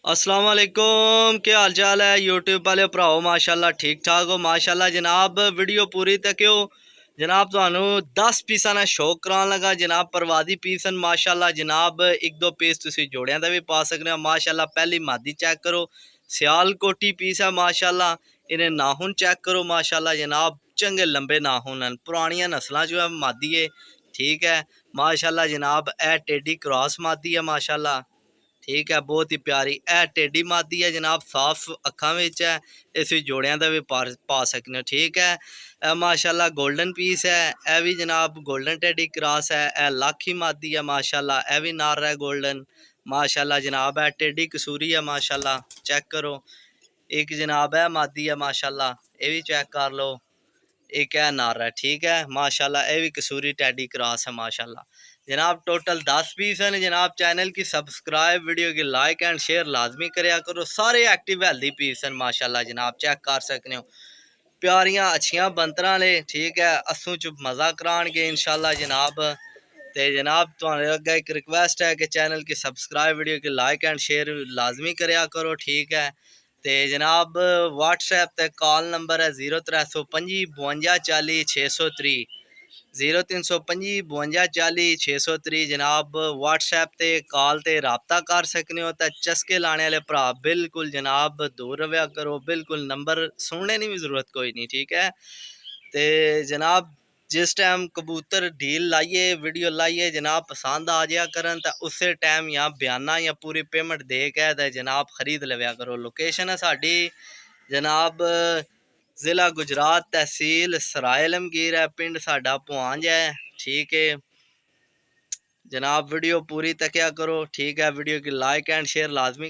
अस्सलाम वालेकुम, क्या हाल चाल है यूट्यूब वाले भराओ। माशाल्लाह ठीक ठाक हो माशाल्लाह जनाब। वीडियो पूरी तक्यो जनाब। थानू 10 पीसा ने शौक करान लगा जनाब। परवादी पीस हैं माशाल्लाह जनाब। एक दो पीस तुसी जोड़ियां दा भी पा सकते हो माशाल्लाह। पहली मादी चेक करो, सियालकोटी पीस है माशाल्लाह। इन्हें नाखून चेक करो माशाल्लाह जनाब। चंगे लंबे नाखून हैं, पुरानियां नस्लां जो है मादी है, ठीक है माशाल्लाह जनाब। ए टेडी क्रॉस मादी है माशाल्लाह, ठीक है बहुत ही प्यारी। ए टेडी मादी है जनाब, साफ अखा विच है। इस जोड़ियां दा भी पा सकते हो, ठीक है माशाल्लाह। गोल्डन पीस है ए भी जनाब, गोल्डन टेडी क्रॉस है। ए लाखी मादी है माशाल्लाह, ए भी नार है गोल्डन माशाल्लाह जनाब। है टेडी कसूरी है माशाल्लाह, चेक करो। एक जनाब है मादी है माशाल्लाह, ये भी चेक कर लो। एक है नार है, ठीक है माशाल्लाह। ये भी कसूरी टेडी क्रॉस है माशाल्लाह जनाब। टोटल 10 पीस हैं जनाब। चैनल की सब्सक्राइब, वीडियो की लाइक एंड शेयर लाजमी करया करो। सारे एक्टिव हेल्दी पीस हैं माशाल्लाह जनाब, चेक कर सकते हो। प्यारियां अच्छियां बंतरां ले, ठीक है अस्सू च मज़ा करान गे इंशाल्लाह जनाब। ते जनाब तुहाडे अग्गे एक रिक्वेस्ट है कि चैनल की सब्सक्राइब, वीडियो की लाइक एंड शेयर लाजमी करया करो, ठीक है। ते जनाब व्हाट्सएप ते कॉल नंबर है 0325 52 40 603, 0325 52 40 603 जनाब। व्हाट्सएप ते कॉल ते राबता कर सकते हो। तो चस्के लाने वाले भरा बिल्कुल जनाब दूर रहा करो, बिल्कुल नंबर सुनने की भी जरूरत कोई नहीं, ठीक है। तो जनाब जिस टाइम कबूतर ढील लाइए, वीडियो लाइए जनाब, पसंद आ जाया करन तो उस टाइम या बयाना या पूरी पेमेंट दे के तो जनाब खरीद लव्या करो। लोकेशन है साड़ी जनाब ज़िला गुजरात, तहसील सराय आलमगीर है, पिंड साडा भुआंज है, ठीक है जनाब। वीडियो पूरी तक्या करो, ठीक है। वीडियो की लाइक एंड शेयर लाजमी